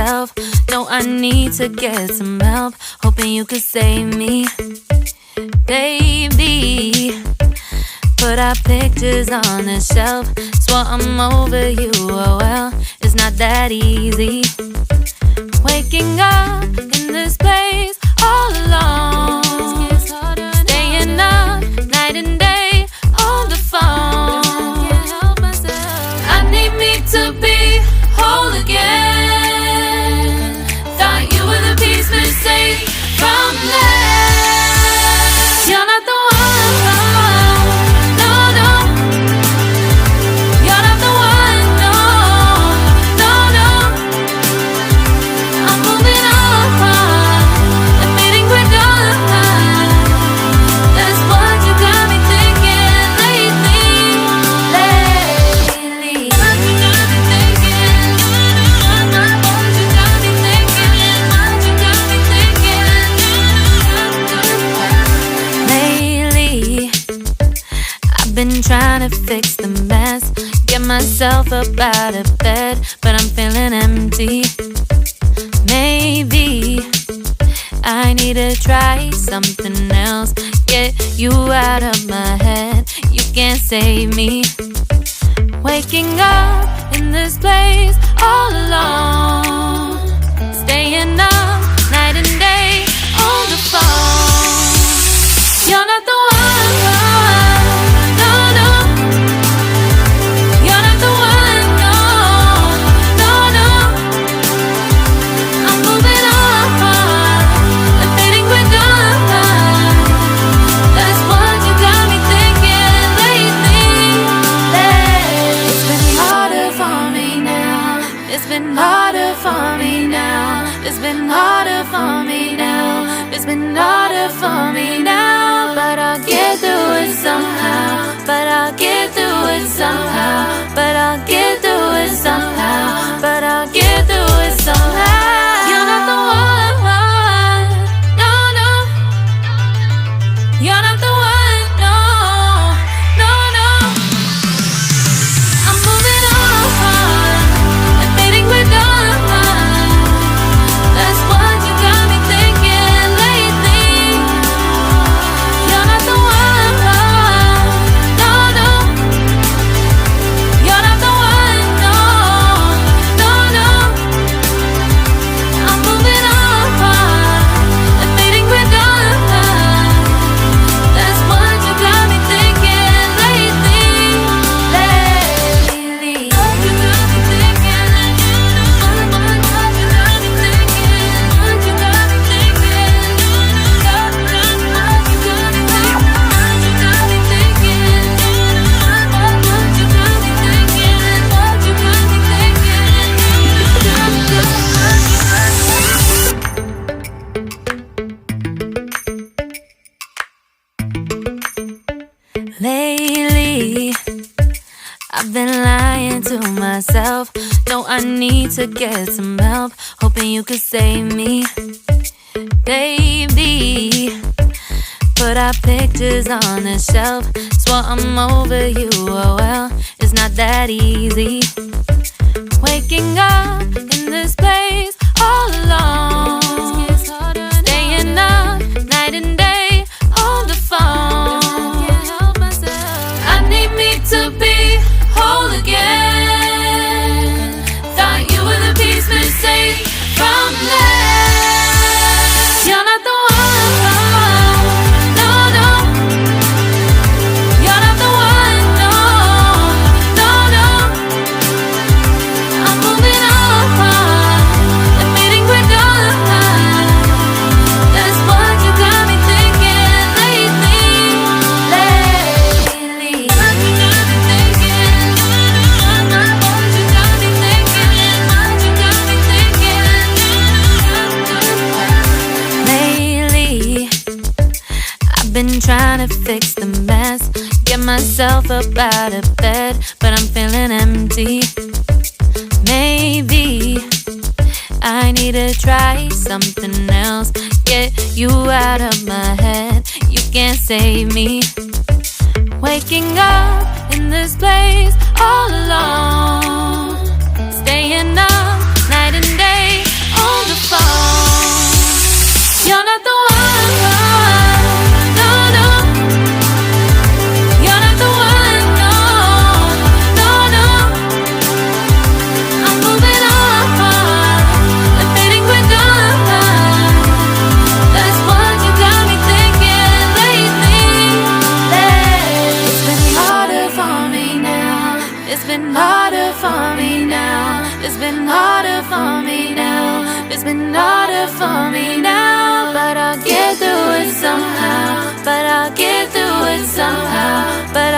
myself. No, I need to get some help. Hoping you could save me, baby. Put our pictures on the shelf. Swore I'm over you, oh well, it's not that easy. Waking up in this place all alone, staying up night and day on the phone. I need me to be whole again. Thought you were the piece missing from left. You're not the one. Been trying to fix the mess, get myself up out of bed, but I'm feeling empty. Maybe I need to try something else, get you out of my head. You can't save me. Waking up in this place all alone, staying up night and day on the phone. You're not the one. It's been harder for me now. It's been harder for me now. It's been harder for me now. But I'll get through it somehow. But I'll get through it somehow. But I'll get through it somehow. But I'll get through it somehow. You're not the one. No, no. You're not the one. No, no, no. I'm moving on. That's what you got me thinking lately. You're not the one. No, no. You're not the one. No, no, no. I'm moving on and fading we're done. That's what you got me thinking lately. What you got me thinking. Lately, I've been lying to myself. No, I need to get some help. Hoping you could save me, baby. Put our pictures on the shelf. Swore I'm over you, oh well, it's not that easy. Waking up in this place all alone, staying up night and day on the phone. I need me to be whole again. Thought you were the piece missing from left. You're not the one. No, no. You're not the one. No, no, no. I'm moving on and fading we're done. That's what you got me thinking lately. What you got me thinking. What you got me thinking. What you got me thinking. Lately, I've been trying to fix the mess, get myself up out of bed, but I'm feeling empty. Maybe I need to try something else, get you out of my head. You can't save me. Waking up in this place all alone, staying up night and day been harder for me now, but I'll get through it somehow. But I'll get through it somehow. But